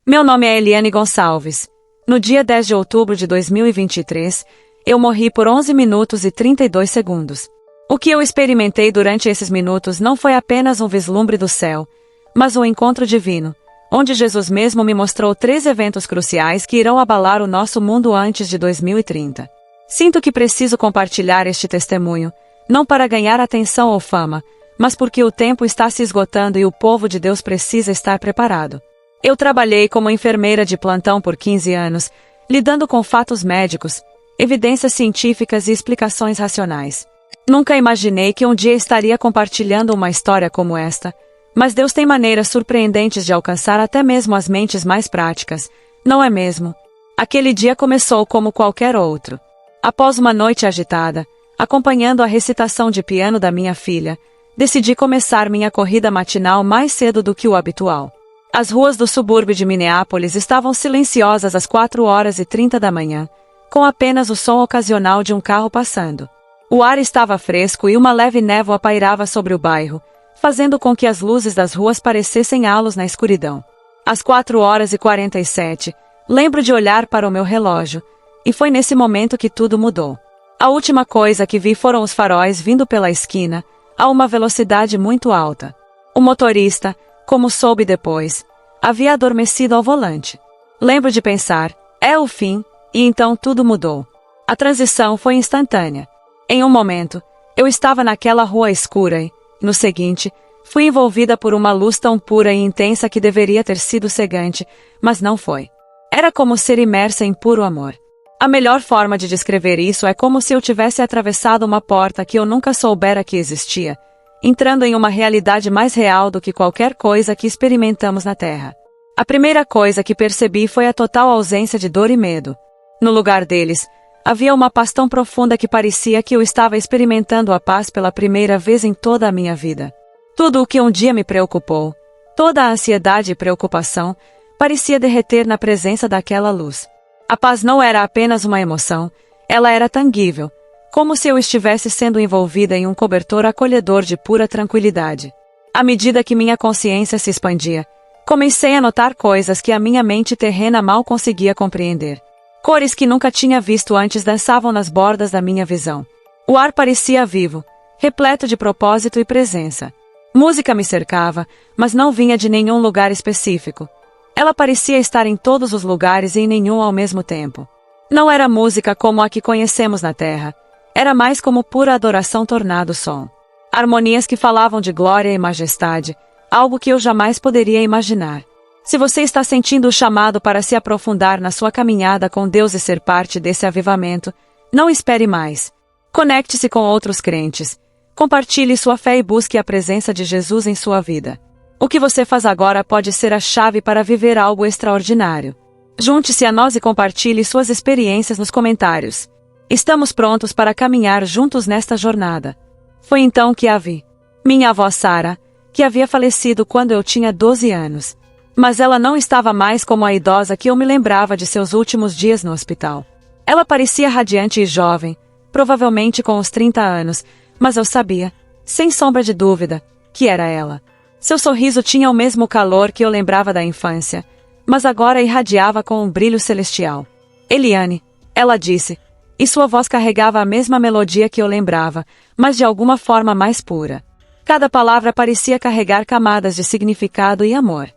Meu nome é Eliane Gonçalves. No dia 10 de outubro de 2023, eu morri por 11 minutos e 32 segundos. O que eu experimentei durante esses minutos não foi apenas um vislumbre do céu, mas um encontro divino, onde Jesus mesmo me mostrou 3 eventos cruciais que irão abalar o nosso mundo antes de 2030. Sinto que preciso compartilhar este testemunho, não para ganhar atenção ou fama, mas porque o tempo está se esgotando e o povo de Deus precisa estar preparado. Eu trabalhei como enfermeira de plantão por 15 anos, lidando com fatos médicos, evidências científicas e explicações racionais. Nunca imaginei que um dia estaria compartilhando uma história como esta, mas Deus tem maneiras surpreendentes de alcançar até mesmo as mentes mais práticas, não é mesmo? Aquele dia começou como qualquer outro. Após uma noite agitada, acompanhando a recitação de piano da minha filha, decidi começar minha corrida matinal mais cedo do que o habitual. As ruas do subúrbio de Minneapolis estavam silenciosas às 4h30 da manhã, com apenas o som ocasional de um carro passando. O ar estava fresco e uma leve névoa pairava sobre o bairro, fazendo com que as luzes das ruas parecessem halos na escuridão. Às 4h47, lembro de olhar para o meu relógio, e foi nesse momento que tudo mudou. A última coisa que vi foram os faróis vindo pela esquina, a uma velocidade muito alta. O motorista, como soube depois, havia adormecido ao volante. Lembro de pensar, é o fim, e então tudo mudou. A transição foi instantânea. Em um momento, eu estava naquela rua escura e, no seguinte, fui envolvida por uma luz tão pura e intensa que deveria ter sido cegante, mas não foi. Era como ser imersa em puro amor. A melhor forma de descrever isso é como se eu tivesse atravessado uma porta que eu nunca soubera que existia, entrando em uma realidade mais real do que qualquer coisa que experimentamos na Terra. A primeira coisa que percebi foi a total ausência de dor e medo. No lugar deles, havia uma paz tão profunda que parecia que eu estava experimentando a paz pela primeira vez em toda a minha vida. Tudo o que um dia me preocupou, toda a ansiedade e preocupação, parecia derreter na presença daquela luz. A paz não era apenas uma emoção, ela era tangível, como se eu estivesse sendo envolvida em um cobertor acolhedor de pura tranquilidade. À medida que minha consciência se expandia, comecei a notar coisas que a minha mente terrena mal conseguia compreender. Cores que nunca tinha visto antes dançavam nas bordas da minha visão. O ar parecia vivo, repleto de propósito e presença. Música me cercava, mas não vinha de nenhum lugar específico. Ela parecia estar em todos os lugares e em nenhum ao mesmo tempo. Não era música como a que conhecemos na Terra. Era mais como pura adoração tornado som. Harmonias que falavam de glória e majestade, algo que eu jamais poderia imaginar. Se você está sentindo o chamado para se aprofundar na sua caminhada com Deus e ser parte desse avivamento, não espere mais. Conecte-se com outros crentes. Compartilhe sua fé e busque a presença de Jesus em sua vida. O que você faz agora pode ser a chave para viver algo extraordinário. Junte-se a nós e compartilhe suas experiências nos comentários. Estamos prontos para caminhar juntos nesta jornada. Foi então que a vi. Minha avó Sara, que havia falecido quando eu tinha 12 anos. Mas ela não estava mais como a idosa que eu me lembrava de seus últimos dias no hospital. Ela parecia radiante e jovem, provavelmente com uns 30 anos, mas eu sabia, sem sombra de dúvida, que era ela. Seu sorriso tinha o mesmo calor que eu lembrava da infância, mas agora irradiava com um brilho celestial. Eliane, ela disse, e sua voz carregava a mesma melodia que eu lembrava, mas de alguma forma mais pura. Cada palavra parecia carregar camadas de significado e amor.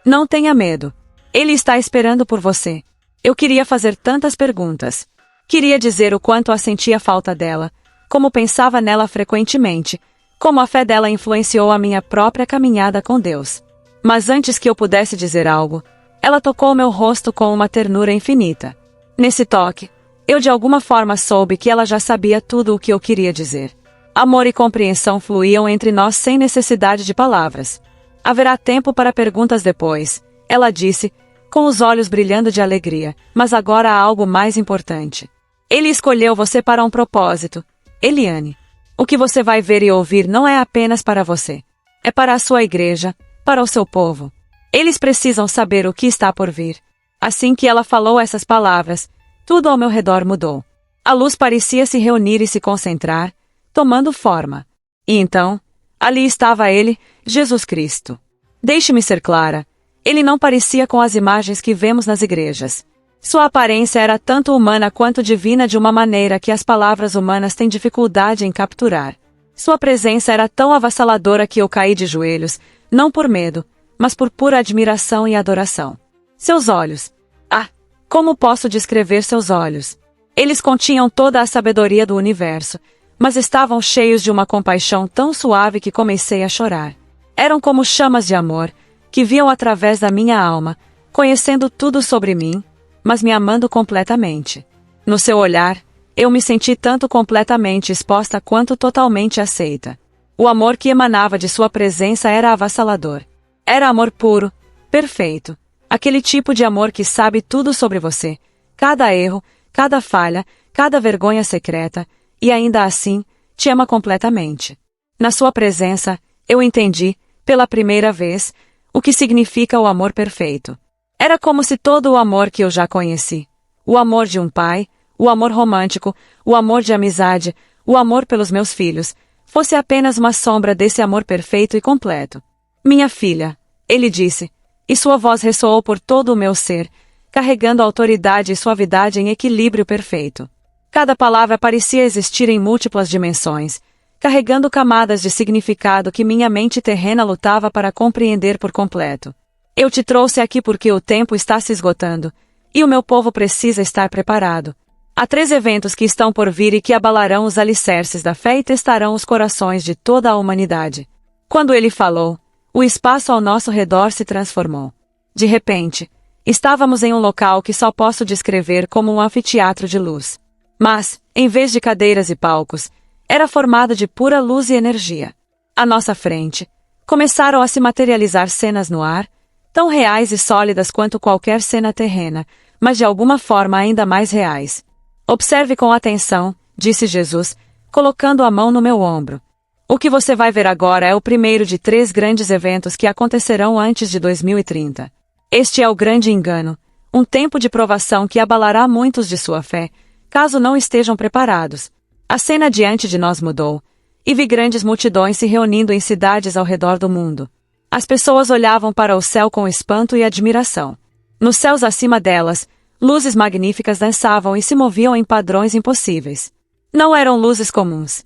Não tenha medo. Ele está esperando por você. Eu queria fazer tantas perguntas. Queria dizer o quanto a sentia falta dela, como pensava nela frequentemente, como a fé dela influenciou a minha própria caminhada com Deus. Mas antes que eu pudesse dizer algo, ela tocou meu rosto com uma ternura infinita. Nesse toque, eu de alguma forma soube que ela já sabia tudo o que eu queria dizer. Amor e compreensão fluíam entre nós sem necessidade de palavras. Haverá tempo para perguntas depois, ela disse, com os olhos brilhando de alegria, mas agora há algo mais importante. Ele escolheu você para um propósito, Eliane. O que você vai ver e ouvir não é apenas para você. É para a sua igreja, para o seu povo. Eles precisam saber o que está por vir. Assim que ela falou essas palavras, tudo ao meu redor mudou. A luz parecia se reunir e se concentrar, tomando forma. E então, ali estava ele, Jesus Cristo. Deixe-me ser clara. Ele não parecia com as imagens que vemos nas igrejas. Sua aparência era tanto humana quanto divina de uma maneira que as palavras humanas têm dificuldade em capturar. Sua presença era tão avassaladora que eu caí de joelhos, não por medo, mas por pura admiração e adoração. Seus olhos. Ah, como posso descrever seus olhos? Eles continham toda a sabedoria do universo, mas estavam cheios de uma compaixão tão suave que comecei a chorar. Eram como chamas de amor, que viam através da minha alma, conhecendo tudo sobre mim, mas me amando completamente. No seu olhar, eu me senti tanto completamente exposta quanto totalmente aceita. O amor que emanava de sua presença era avassalador. Era amor puro, perfeito. Aquele tipo de amor que sabe tudo sobre você, cada erro, cada falha, cada vergonha secreta, e ainda assim, te ama completamente. Na sua presença, eu entendi, pela primeira vez, o que significa o amor perfeito. Era como se todo o amor que eu já conheci, o amor de um pai, o amor romântico, o amor de amizade, o amor pelos meus filhos, fosse apenas uma sombra desse amor perfeito e completo. Minha filha, ele disse, e sua voz ressoou por todo o meu ser, carregando autoridade e suavidade em equilíbrio perfeito. Cada palavra parecia existir em múltiplas dimensões, carregando camadas de significado que minha mente terrena lutava para compreender por completo. Eu te trouxe aqui porque o tempo está se esgotando, e o meu povo precisa estar preparado. Há 3 eventos que estão por vir e que abalarão os alicerces da fé e testarão os corações de toda a humanidade. Quando ele falou, o espaço ao nosso redor se transformou. De repente, estávamos em um local que só posso descrever como um anfiteatro de luz. Mas, em vez de cadeiras e palcos, era formado de pura luz e energia. À nossa frente, começaram a se materializar cenas no ar, tão reais e sólidas quanto qualquer cena terrena, mas de alguma forma ainda mais reais. Observe com atenção, disse Jesus, colocando a mão no meu ombro. O que você vai ver agora é o primeiro de 3 grandes eventos que acontecerão antes de 2030. Este é o grande engano, um tempo de provação que abalará muitos de sua fé, caso não estejam preparados. A cena diante de nós mudou, e vi grandes multidões se reunindo em cidades ao redor do mundo. As pessoas olhavam para o céu com espanto e admiração. Nos céus acima delas, luzes magníficas dançavam e se moviam em padrões impossíveis. Não eram luzes comuns.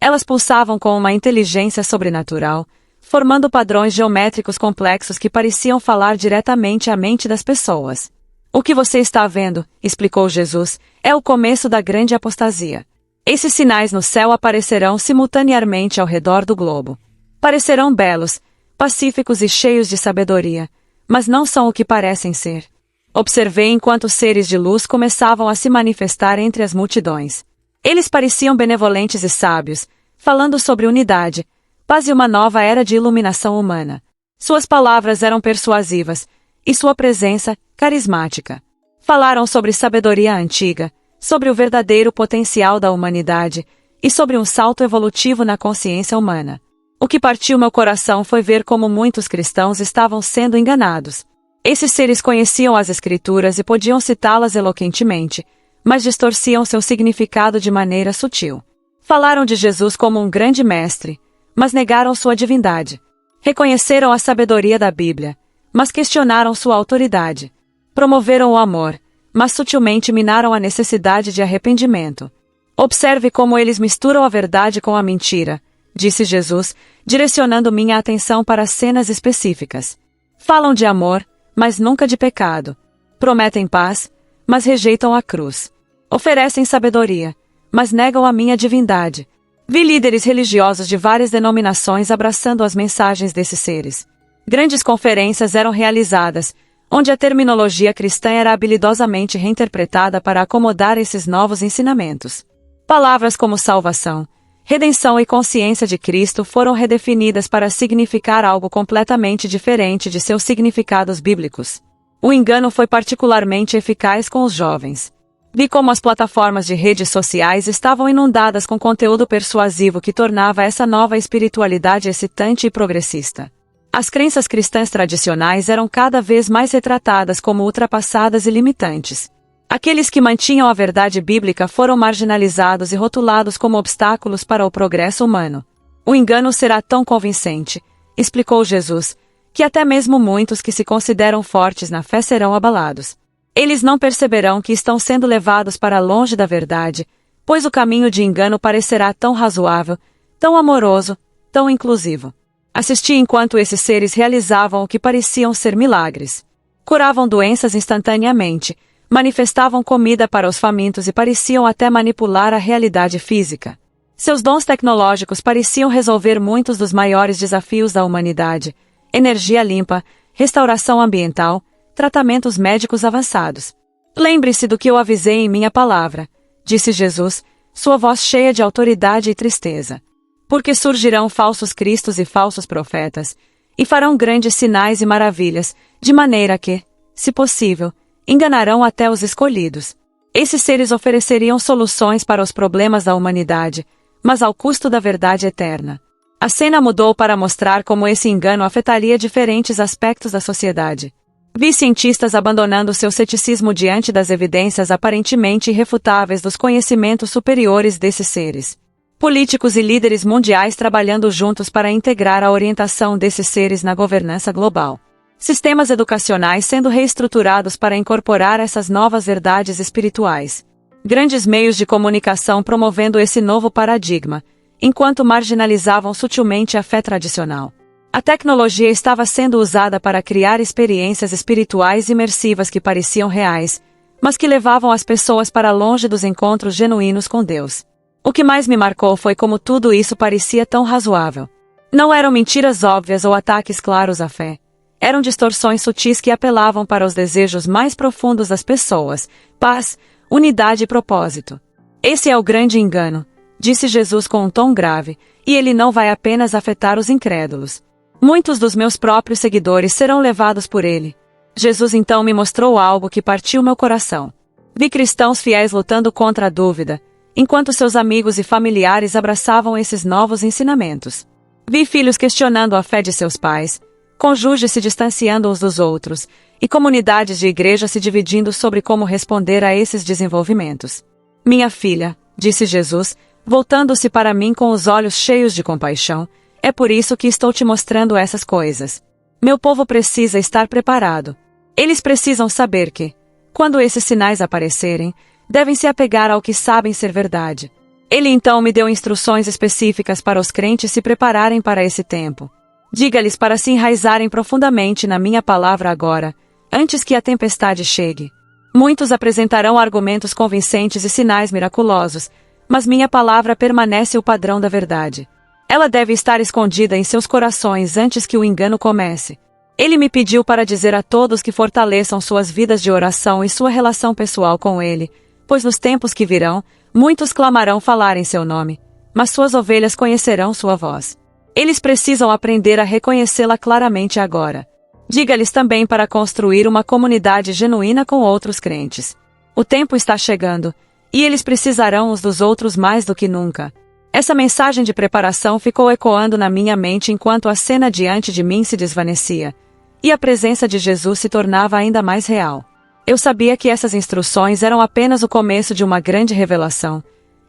Elas pulsavam com uma inteligência sobrenatural, formando padrões geométricos complexos que pareciam falar diretamente à mente das pessoas. O que você está vendo, explicou Jesus, é o começo da grande apostasia. Esses sinais no céu aparecerão simultaneamente ao redor do globo. Parecerão belos, pacíficos e cheios de sabedoria, mas não são o que parecem ser. Observei enquanto seres de luz começavam a se manifestar entre as multidões. Eles pareciam benevolentes e sábios, falando sobre unidade, paz e uma nova era de iluminação humana. Suas palavras eram persuasivas, e sua presença, carismática. Falaram sobre sabedoria antiga, sobre o verdadeiro potencial da humanidade, e sobre um salto evolutivo na consciência humana. O que partiu meu coração foi ver como muitos cristãos estavam sendo enganados. Esses seres conheciam as Escrituras e podiam citá-las eloquentemente, mas distorciam seu significado de maneira sutil. Falaram de Jesus como um grande mestre, mas negaram sua divindade. Reconheceram a sabedoria da Bíblia, mas questionaram sua autoridade. Promoveram o amor, mas sutilmente minaram a necessidade de arrependimento. Observe como eles misturam a verdade com a mentira, disse Jesus, direcionando minha atenção para cenas específicas. Falam de amor, mas nunca de pecado. Prometem paz, mas rejeitam a cruz. Oferecem sabedoria, mas negam a minha divindade. Vi líderes religiosos de várias denominações abraçando as mensagens desses seres. Grandes conferências eram realizadas, onde a terminologia cristã era habilidosamente reinterpretada para acomodar esses novos ensinamentos. Palavras como salvação, redenção e consciência de Cristo foram redefinidas para significar algo completamente diferente de seus significados bíblicos. O engano foi particularmente eficaz com os jovens. Vi como as plataformas de redes sociais estavam inundadas com conteúdo persuasivo que tornava essa nova espiritualidade excitante e progressista. As crenças cristãs tradicionais eram cada vez mais retratadas como ultrapassadas e limitantes. Aqueles que mantinham a verdade bíblica foram marginalizados e rotulados como obstáculos para o progresso humano. O engano será tão convincente, explicou Jesus, que até mesmo muitos que se consideram fortes na fé serão abalados. Eles não perceberão que estão sendo levados para longe da verdade, pois o caminho de engano parecerá tão razoável, tão amoroso, tão inclusivo. Assisti enquanto esses seres realizavam o que pareciam ser milagres. Curavam doenças instantaneamente, manifestavam comida para os famintos e pareciam até manipular a realidade física. Seus dons tecnológicos pareciam resolver muitos dos maiores desafios da humanidade: energia limpa, restauração ambiental, tratamentos médicos avançados. Lembre-se do que eu avisei em minha palavra, disse Jesus, sua voz cheia de autoridade e tristeza. Porque surgirão falsos cristos e falsos profetas, e farão grandes sinais e maravilhas, de maneira que, se possível, enganarão até os escolhidos. Esses seres ofereceriam soluções para os problemas da humanidade, mas ao custo da verdade eterna. A cena mudou para mostrar como esse engano afetaria diferentes aspectos da sociedade. Vi cientistas abandonando seu ceticismo diante das evidências aparentemente irrefutáveis dos conhecimentos superiores desses seres. Políticos e líderes mundiais trabalhando juntos para integrar a orientação desses seres na governança global. Sistemas educacionais sendo reestruturados para incorporar essas novas verdades espirituais. Grandes meios de comunicação promovendo esse novo paradigma, enquanto marginalizavam sutilmente a fé tradicional. A tecnologia estava sendo usada para criar experiências espirituais imersivas que pareciam reais, mas que levavam as pessoas para longe dos encontros genuínos com Deus. O que mais me marcou foi como tudo isso parecia tão razoável. Não eram mentiras óbvias ou ataques claros à fé. Eram distorções sutis que apelavam para os desejos mais profundos das pessoas: paz, unidade e propósito. Esse é o grande engano, disse Jesus com um tom grave, e ele não vai apenas afetar os incrédulos. Muitos dos meus próprios seguidores serão levados por ele. Jesus então me mostrou algo que partiu meu coração. Vi cristãos fiéis lutando contra a dúvida, enquanto seus amigos e familiares abraçavam esses novos ensinamentos. Vi filhos questionando a fé de seus pais, cônjuges se distanciando uns dos outros, e comunidades de igreja se dividindo sobre como responder a esses desenvolvimentos. Minha filha, disse Jesus, voltando-se para mim com os olhos cheios de compaixão, é por isso que estou te mostrando essas coisas. Meu povo precisa estar preparado. Eles precisam saber que, quando esses sinais aparecerem, devem se apegar ao que sabem ser verdade. Ele então me deu instruções específicas para os crentes se prepararem para esse tempo. Diga-lhes para se enraizarem profundamente na minha palavra agora, antes que a tempestade chegue. Muitos apresentarão argumentos convincentes e sinais miraculosos, mas minha palavra permanece o padrão da verdade. Ela deve estar escondida em seus corações antes que o engano comece. Ele me pediu para dizer a todos que fortaleçam suas vidas de oração e sua relação pessoal com ele, pois nos tempos que virão, muitos clamarão falar em seu nome, mas suas ovelhas conhecerão sua voz. Eles precisam aprender a reconhecê-la claramente agora. Diga-lhes também para construir uma comunidade genuína com outros crentes. O tempo está chegando, e eles precisarão uns dos outros mais do que nunca. Essa mensagem de preparação ficou ecoando na minha mente enquanto a cena diante de mim se desvanecia, e a presença de Jesus se tornava ainda mais real. Eu sabia que essas instruções eram apenas o começo de uma grande revelação,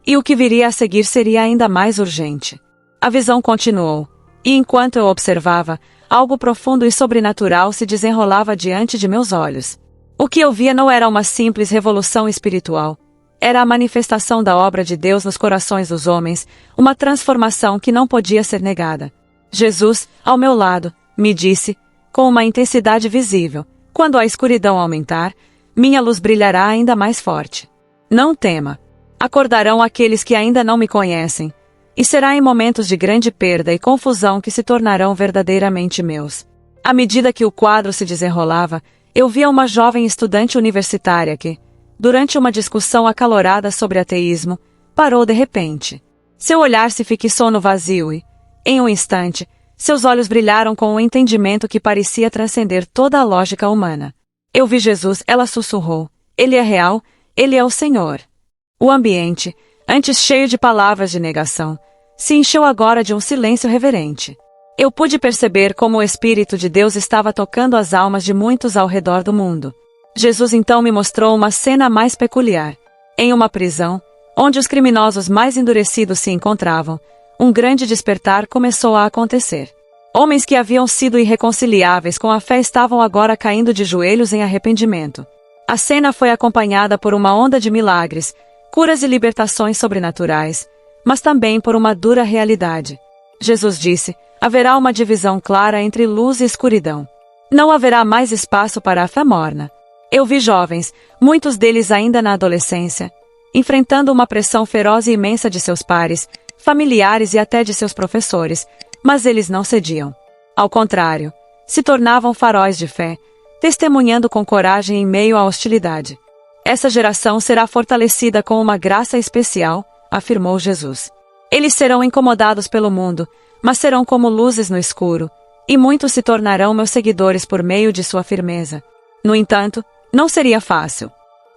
e o que viria a seguir seria ainda mais urgente. A visão continuou, e enquanto eu observava, algo profundo e sobrenatural se desenrolava diante de meus olhos. O que eu via não era uma simples revolução espiritual. Era a manifestação da obra de Deus nos corações dos homens, uma transformação que não podia ser negada. Jesus, ao meu lado, me disse, com uma intensidade visível: quando a escuridão aumentar, minha luz brilhará ainda mais forte. Não tema. Acordarão aqueles que ainda não me conhecem, e será em momentos de grande perda e confusão que se tornarão verdadeiramente meus. À medida que o quadro se desenrolava, eu via uma jovem estudante universitária que, durante uma discussão acalorada sobre ateísmo, parou de repente. Seu olhar se fixou no vazio e, em um instante, seus olhos brilharam com um entendimento que parecia transcender toda a lógica humana. Eu vi Jesus, ela sussurrou. Ele é real, ele é o Senhor. O ambiente, antes cheio de palavras de negação, se encheu agora de um silêncio reverente. Eu pude perceber como o Espírito de Deus estava tocando as almas de muitos ao redor do mundo. Jesus então me mostrou uma cena mais peculiar. Em uma prisão, onde os criminosos mais endurecidos se encontravam, um grande despertar começou a acontecer. Homens que haviam sido irreconciliáveis com a fé estavam agora caindo de joelhos em arrependimento. A cena foi acompanhada por uma onda de milagres, curas e libertações sobrenaturais, mas também por uma dura realidade. Jesus disse: haverá uma divisão clara entre luz e escuridão. Não haverá mais espaço para a fé morna. Eu vi jovens, muitos deles ainda na adolescência, enfrentando uma pressão feroz e imensa de seus pares, familiares e até de seus professores, mas eles não cediam. Ao contrário, se tornavam faróis de fé, testemunhando com coragem em meio à hostilidade. Essa geração será fortalecida com uma graça especial, afirmou Jesus. Eles serão incomodados pelo mundo, mas serão como luzes no escuro, e muitos se tornarão meus seguidores por meio de sua firmeza. No entanto, não seria fácil.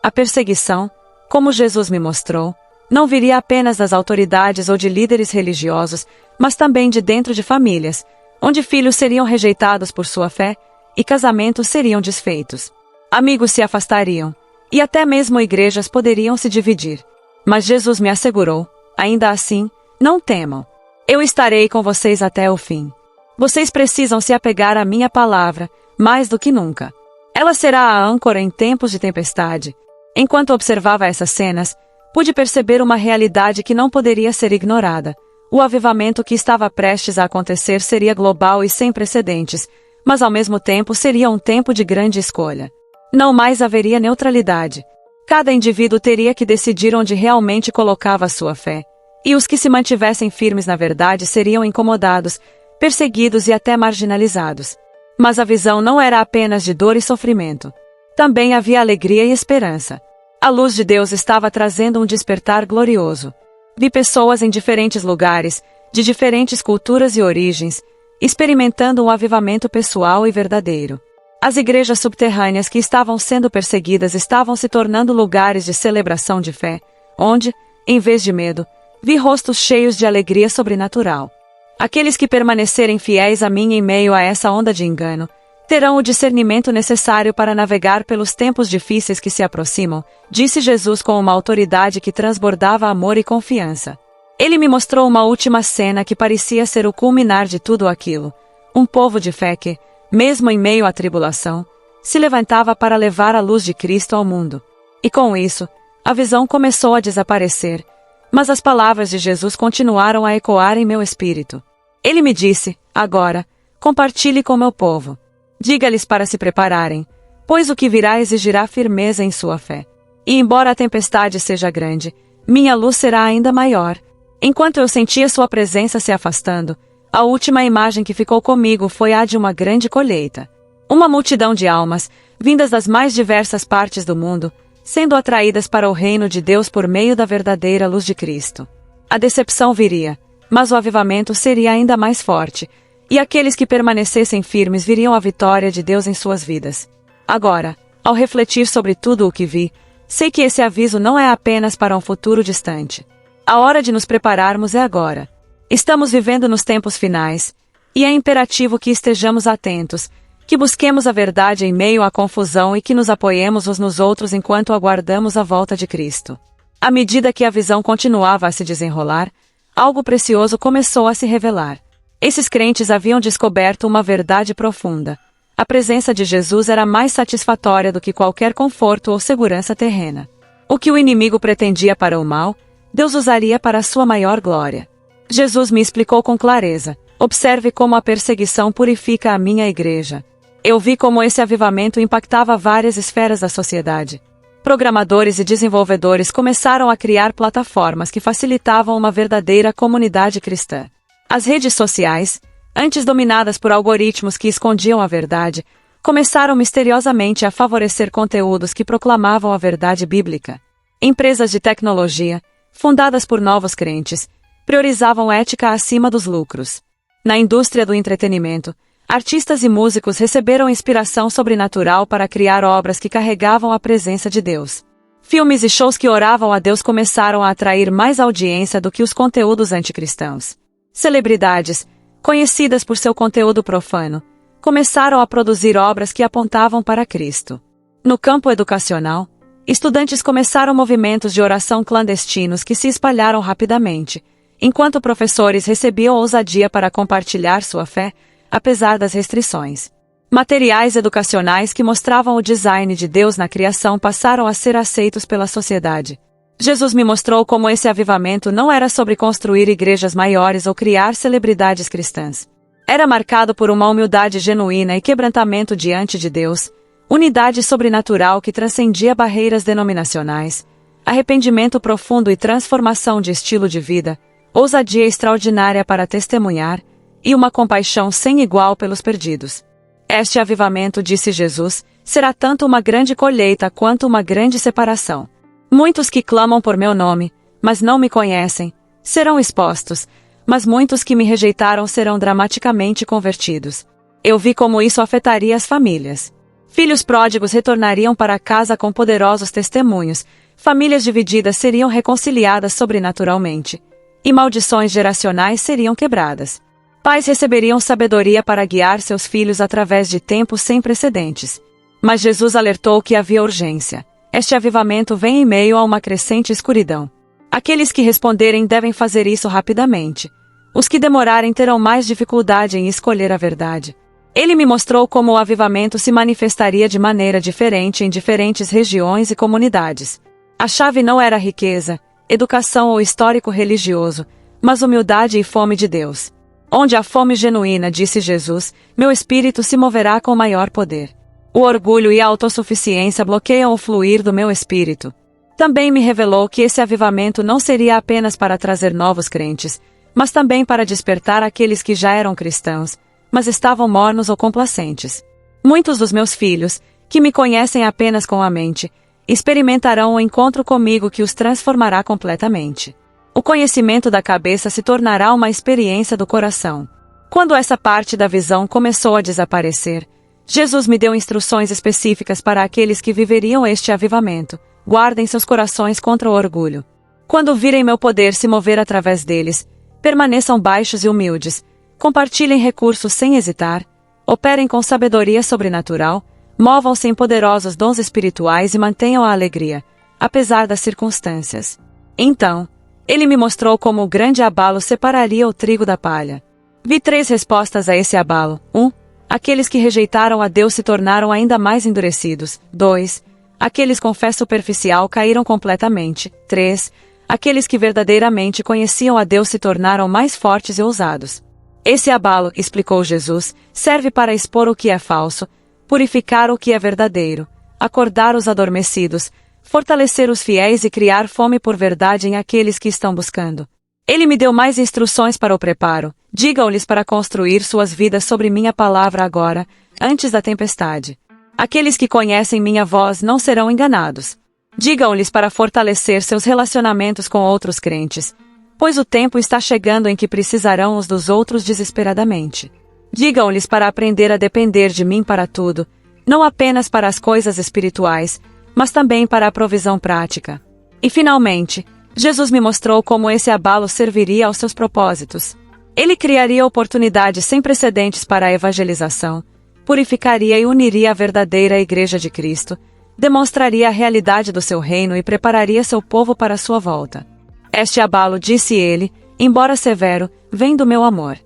A perseguição, como Jesus me mostrou, não viria apenas das autoridades ou de líderes religiosos, mas também de dentro de famílias, onde filhos seriam rejeitados por sua fé e casamentos seriam desfeitos. Amigos se afastariam, e até mesmo igrejas poderiam se dividir. Mas Jesus me assegurou: ainda assim, não temam. Eu estarei com vocês até o fim. Vocês precisam se apegar à minha palavra, mais do que nunca. Ela será a âncora em tempos de tempestade. Enquanto observava essas cenas, pude perceber uma realidade que não poderia ser ignorada. O avivamento que estava prestes a acontecer seria global e sem precedentes, mas ao mesmo tempo seria um tempo de grande escolha. Não mais haveria neutralidade. Cada indivíduo teria que decidir onde realmente colocava sua fé. E os que se mantivessem firmes na verdade seriam incomodados, perseguidos e até marginalizados. Mas a visão não era apenas de dor e sofrimento. Também havia alegria e esperança. A luz de Deus estava trazendo um despertar glorioso. Vi pessoas em diferentes lugares, de diferentes culturas e origens, experimentando um avivamento pessoal e verdadeiro. As igrejas subterrâneas que estavam sendo perseguidas estavam se tornando lugares de celebração de fé, onde, em vez de medo, vi rostos cheios de alegria sobrenatural. Aqueles que permanecerem fiéis a mim em meio a essa onda de engano, terão o discernimento necessário para navegar pelos tempos difíceis que se aproximam, disse Jesus com uma autoridade que transbordava amor e confiança. Ele me mostrou uma última cena que parecia ser o culminar de tudo aquilo. Um povo de fé que, mesmo em meio à tribulação, se levantava para levar a luz de Cristo ao mundo. E com isso, a visão começou a desaparecer, mas as palavras de Jesus continuaram a ecoar em meu espírito. Ele me disse: agora, compartilhe com meu povo. Diga-lhes para se prepararem, pois o que virá exigirá firmeza em sua fé. E embora a tempestade seja grande, minha luz será ainda maior. Enquanto eu sentia sua presença se afastando, a última imagem que ficou comigo foi a de uma grande colheita. Uma multidão de almas, vindas das mais diversas partes do mundo, sendo atraídas para o reino de Deus por meio da verdadeira luz de Cristo. A decepção viria, mas o avivamento seria ainda mais forte, e aqueles que permanecessem firmes viriam a vitória de Deus em suas vidas. Agora, ao refletir sobre tudo o que vi, sei que esse aviso não é apenas para um futuro distante. A hora de nos prepararmos é agora. Estamos vivendo nos tempos finais, e é imperativo que estejamos atentos, que busquemos a verdade em meio à confusão e que nos apoiemos uns nos outros enquanto aguardamos a volta de Cristo. À medida que a visão continuava a se desenrolar, algo precioso começou a se revelar. Esses crentes haviam descoberto uma verdade profunda. A presença de Jesus era mais satisfatória do que qualquer conforto ou segurança terrena. O que o inimigo pretendia para o mal, Deus usaria para a sua maior glória. Jesus me explicou com clareza: observe como a perseguição purifica a minha igreja. Eu vi como esse avivamento impactava várias esferas da sociedade. Programadores e desenvolvedores começaram a criar plataformas que facilitavam uma verdadeira comunidade cristã. As redes sociais, antes dominadas por algoritmos que escondiam a verdade, começaram misteriosamente a favorecer conteúdos que proclamavam a verdade bíblica. Empresas de tecnologia, fundadas por novos crentes, priorizavam ética acima dos lucros. Na indústria do entretenimento, artistas e músicos receberam inspiração sobrenatural para criar obras que carregavam a presença de Deus. Filmes e shows que oravam a Deus começaram a atrair mais audiência do que os conteúdos anticristãos. Celebridades, conhecidas por seu conteúdo profano, começaram a produzir obras que apontavam para Cristo. No campo educacional, estudantes começaram movimentos de oração clandestinos que se espalharam rapidamente. Enquanto professores recebiam ousadia para compartilhar sua fé, apesar das restrições. Materiais educacionais que mostravam o design de Deus na criação passaram a ser aceitos pela sociedade. Jesus me mostrou como esse avivamento não era sobre construir igrejas maiores ou criar celebridades cristãs. Era marcado por uma humildade genuína e quebrantamento diante de Deus, unidade sobrenatural que transcendia barreiras denominacionais, arrependimento profundo e transformação de estilo de vida, ousadia extraordinária para testemunhar, e uma compaixão sem igual pelos perdidos. Este avivamento, disse Jesus, será tanto uma grande colheita quanto uma grande separação. Muitos que clamam por meu nome, mas não me conhecem, serão expostos, mas muitos que me rejeitaram serão dramaticamente convertidos. Eu vi como isso afetaria as famílias. Filhos pródigos retornariam para casa com poderosos testemunhos, famílias divididas seriam reconciliadas sobrenaturalmente, e maldições geracionais seriam quebradas. Pais receberiam sabedoria para guiar seus filhos através de tempos sem precedentes. Mas Jesus alertou que havia urgência. Este avivamento vem em meio a uma crescente escuridão. Aqueles que responderem devem fazer isso rapidamente. Os que demorarem terão mais dificuldade em escolher a verdade. Ele me mostrou como o avivamento se manifestaria de maneira diferente em diferentes regiões e comunidades. A chave não era riqueza, educação ou histórico religioso, mas humildade e fome de Deus. Onde há fome genuína, disse Jesus, meu espírito se moverá com maior poder. O orgulho e a autossuficiência bloqueiam o fluir do meu espírito. Também me revelou que esse avivamento não seria apenas para trazer novos crentes, mas também para despertar aqueles que já eram cristãos, mas estavam mornos ou complacentes. Muitos dos meus filhos, que me conhecem apenas com a mente, experimentarão o encontro comigo que os transformará completamente. O conhecimento da cabeça se tornará uma experiência do coração. Quando essa parte da visão começou a desaparecer, Jesus me deu instruções específicas para aqueles que viveriam este avivamento. Guardem seus corações contra o orgulho. Quando virem meu poder se mover através deles, permaneçam baixos e humildes, compartilhem recursos sem hesitar, operem com sabedoria sobrenatural, movam-se em poderosos dons espirituais e mantenham a alegria, apesar das circunstâncias. Então, ele me mostrou como o grande abalo separaria o trigo da palha. Vi 3 respostas a esse abalo. 1. Aqueles que rejeitaram a Deus se tornaram ainda mais endurecidos. 2. Aqueles com fé superficial caíram completamente. 3. Aqueles que verdadeiramente conheciam a Deus se tornaram mais fortes e ousados. Esse abalo, explicou Jesus, serve para expor o que é falso, purificar o que é verdadeiro, acordar os adormecidos, fortalecer os fiéis e criar fome por verdade em aqueles que estão buscando. Ele me deu mais instruções para o preparo. Digam-lhes para construir suas vidas sobre minha palavra agora, antes da tempestade. Aqueles que conhecem minha voz não serão enganados. Digam-lhes para fortalecer seus relacionamentos com outros crentes, pois o tempo está chegando em que precisarão uns dos outros desesperadamente. Digam-lhes para aprender a depender de mim para tudo, não apenas para as coisas espirituais, mas também para a provisão prática. E finalmente, Jesus me mostrou como esse abalo serviria aos seus propósitos. Ele criaria oportunidades sem precedentes para a evangelização, purificaria e uniria a verdadeira Igreja de Cristo, demonstraria a realidade do seu reino e prepararia seu povo para sua volta. Este abalo, disse ele, embora severo, vem do meu amor.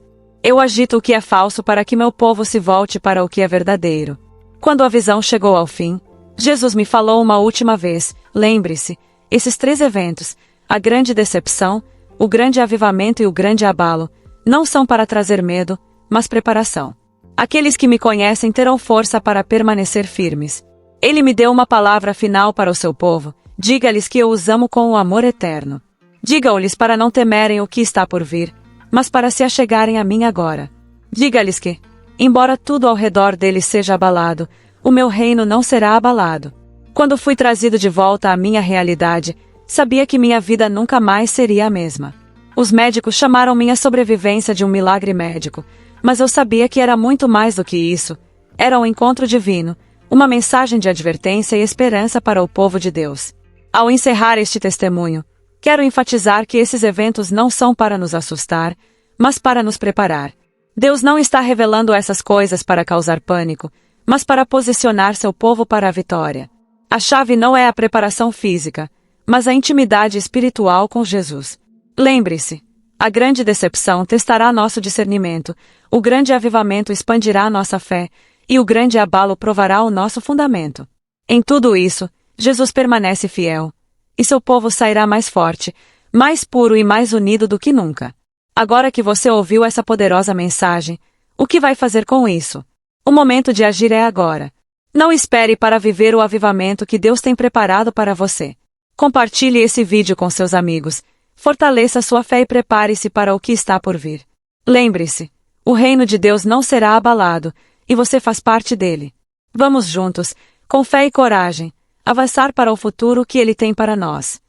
Eu agito o que é falso para que meu povo se volte para o que é verdadeiro. Quando a visão chegou ao fim, Jesus me falou uma última vez, lembre-se, esses 3 eventos, a grande decepção, o grande avivamento e o grande abalo, não são para trazer medo, mas preparação. Aqueles que me conhecem terão força para permanecer firmes. Ele me deu uma palavra final para o seu povo, diga-lhes que eu os amo com o amor eterno. Digam-lhes para não temerem o que está por vir, mas para se achegarem a mim agora. Diga-lhes que, embora tudo ao redor deles seja abalado, o meu reino não será abalado. Quando fui trazido de volta à minha realidade, sabia que minha vida nunca mais seria a mesma. Os médicos chamaram minha sobrevivência de um milagre médico, mas eu sabia que era muito mais do que isso. Era um encontro divino, uma mensagem de advertência e esperança para o povo de Deus. Ao encerrar este testemunho, quero enfatizar que esses eventos não são para nos assustar, mas para nos preparar. Deus não está revelando essas coisas para causar pânico, mas para posicionar seu povo para a vitória. A chave não é a preparação física, mas a intimidade espiritual com Jesus. Lembre-se, A grande decepção testará nosso discernimento, o grande avivamento expandirá nossa fé, e o grande abalo provará o nosso fundamento. Em tudo isso, Jesus permanece fiel, e seu povo sairá mais forte, mais puro e mais unido do que nunca. Agora que você ouviu essa poderosa mensagem, o que vai fazer com isso? O momento de agir é agora. Não espere para viver o avivamento que Deus tem preparado para você. Compartilhe esse vídeo com seus amigos, fortaleça sua fé e prepare-se para o que está por vir. Lembre-se, o reino de Deus não será abalado, e você faz parte dele. Vamos juntos, com fé e coragem, avançar para o futuro que Ele tem para nós.